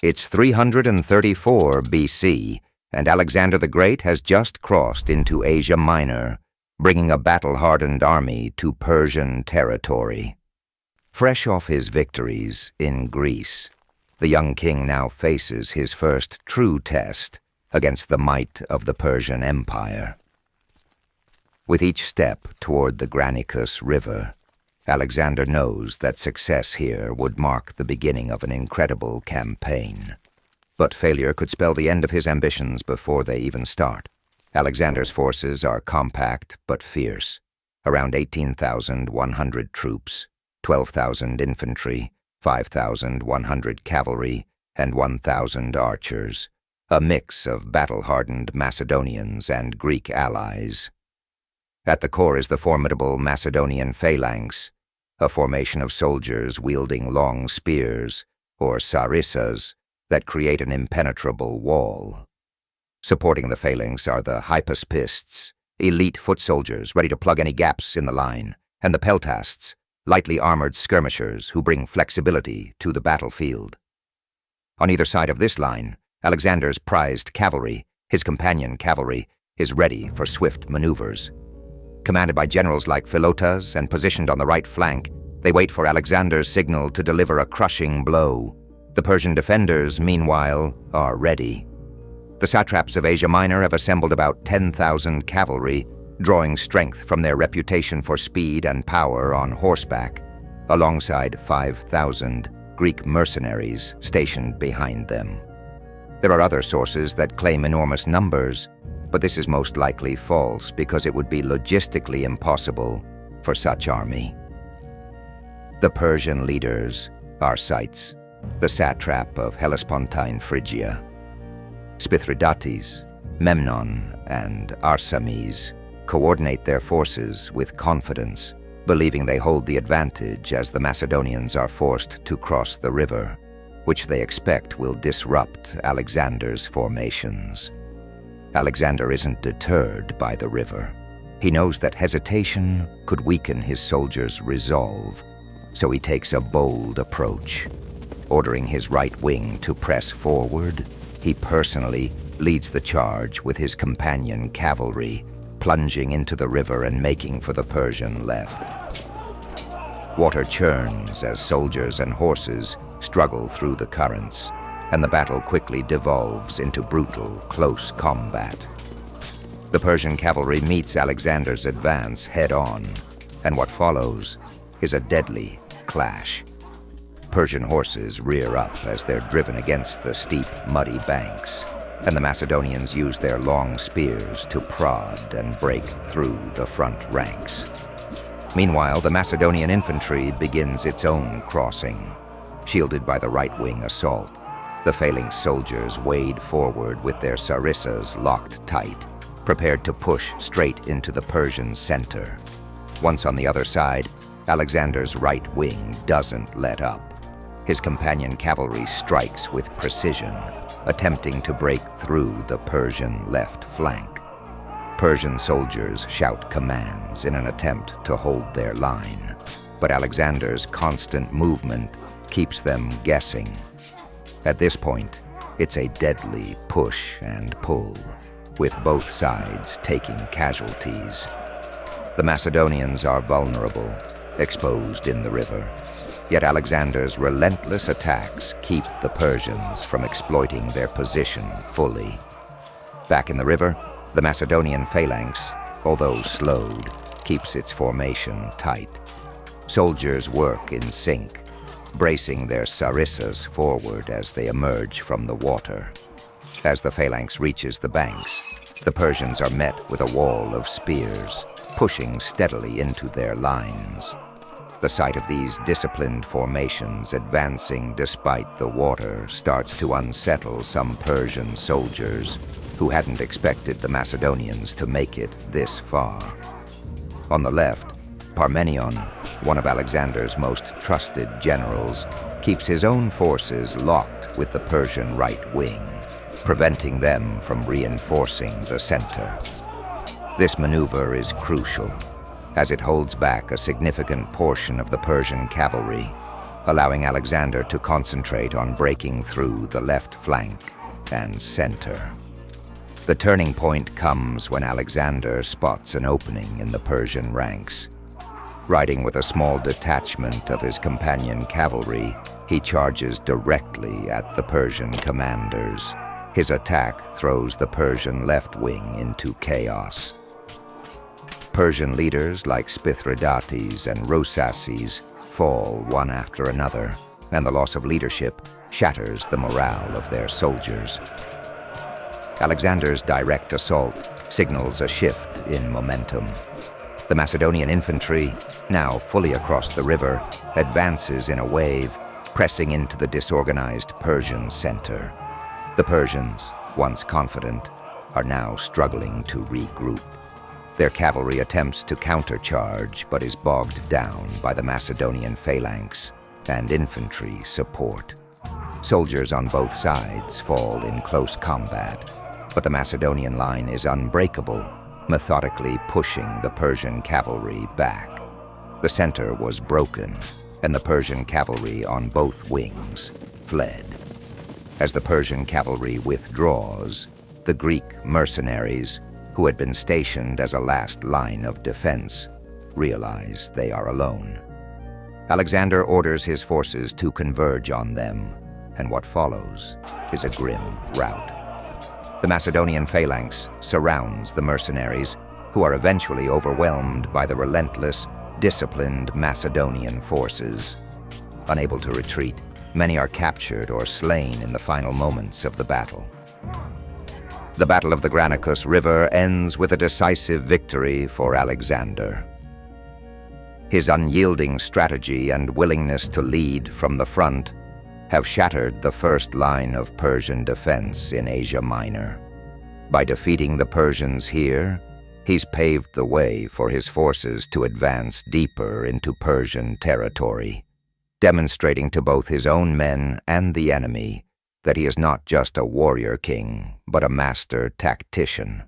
It's 334 BC, and Alexander the Great has just crossed into Asia Minor, bringing a battle-hardened army to Persian territory. Fresh off his victories in Greece, the young king now faces his first true test against the might of the Persian Empire. With each step toward the Granicus River, Alexander knows that success here would mark the beginning of an incredible campaign. But failure could spell the end of his ambitions before they even start. Alexander's forces are compact but fierce, around 18,100 troops, 12,000 infantry, 5,100 cavalry, and 1,000 archers, a mix of battle-hardened Macedonians and Greek allies. At the core is the formidable Macedonian phalanx, a formation of soldiers wielding long spears, or sarissas, that create an impenetrable wall. Supporting the phalanx are the hypaspists, elite foot soldiers ready to plug any gaps in the line, and the peltasts, lightly armored skirmishers who bring flexibility to the battlefield. On either side of this line, Alexander's prized cavalry, his companion cavalry, is ready for swift maneuvers. Commanded by generals like Philotas and positioned on the right flank, they wait for Alexander's signal to deliver a crushing blow. The Persian defenders, meanwhile, are ready. The satraps of Asia Minor have assembled about 10,000 cavalry, drawing strength from their reputation for speed and power on horseback, alongside 5,000 Greek mercenaries stationed behind them. There are other sources that claim enormous numbers, but this is most likely false because it would be logistically impossible for such army. The Persian leaders are Sites, the satrap of Hellespontine Phrygia. Spithridates, Memnon, and Arsames coordinate their forces with confidence, believing they hold the advantage as the Macedonians are forced to cross the river, which they expect will disrupt Alexander's formations. Alexander isn't deterred by the river. He knows that hesitation could weaken his soldiers' resolve, so he takes a bold approach. Ordering his right wing to press forward, he personally leads the charge with his companion cavalry, plunging into the river and making for the Persian left. Water churns as soldiers and horses struggle through the currents, and the battle quickly devolves into brutal, close combat. The Persian cavalry meets Alexander's advance head-on, and what follows is a deadly clash. Persian horses rear up as they're driven against the steep, muddy banks, and the Macedonians use their long spears to prod and break through the front ranks. Meanwhile, the Macedonian infantry begins its own crossing. Shielded by the right-wing assault, the phalanx soldiers wade forward with their sarissas locked tight, prepared to push straight into the Persian center. Once on the other side, Alexander's right wing doesn't let up. His companion cavalry strikes with precision, attempting to break through the Persian left flank. Persian soldiers shout commands in an attempt to hold their line, but Alexander's constant movement keeps them guessing. At this point, it's a deadly push and pull, with both sides taking casualties. The Macedonians are vulnerable, exposed in the river, yet Alexander's relentless attacks keep the Persians from exploiting their position fully. Back in the river, the Macedonian phalanx, although slowed, keeps its formation tight. Soldiers work in sync, bracing their sarissas forward as they emerge from the water. As the phalanx reaches the banks, the Persians are met with a wall of spears, pushing steadily into their lines. The sight of these disciplined formations advancing despite the water starts to unsettle some Persian soldiers who hadn't expected the Macedonians to make it this far. On the left, Parmenion, one of Alexander's most trusted generals, keeps his own forces locked with the Persian right wing, preventing them from reinforcing the center. This maneuver is crucial, as it holds back a significant portion of the Persian cavalry, allowing Alexander to concentrate on breaking through the left flank and center. The turning point comes when Alexander spots an opening in the Persian ranks. Riding with a small detachment of his companion cavalry, he charges directly at the Persian commanders. His attack throws the Persian left wing into chaos. Persian leaders like Spithridates and Rosaces fall one after another, and the loss of leadership shatters the morale of their soldiers. Alexander's direct assault signals a shift in momentum. The Macedonian infantry, now fully across the river, advances in a wave, pressing into the disorganized Persian center. The Persians, once confident, are now struggling to regroup. Their cavalry attempts to countercharge but is bogged down by the Macedonian phalanx and infantry support. Soldiers on both sides fall in close combat, but the Macedonian line is unbreakable, methodically pushing the Persian cavalry back. The center was broken, and the Persian cavalry on both wings fled. As the Persian cavalry withdraws, the Greek mercenaries, who had been stationed as a last line of defense, realize they are alone. Alexander orders his forces to converge on them, and what follows is a grim rout. The Macedonian phalanx surrounds the mercenaries, who are eventually overwhelmed by the relentless, disciplined Macedonian forces. Unable to retreat, many are captured or slain in the final moments of the battle. The Battle of the Granicus River ends with a decisive victory for Alexander. His unyielding strategy and willingness to lead from the front have shattered the first line of Persian defense in Asia Minor. By defeating the Persians here, he's paved the way for his forces to advance deeper into Persian territory, demonstrating to both his own men and the enemy that he is not just a warrior king, but a master tactician.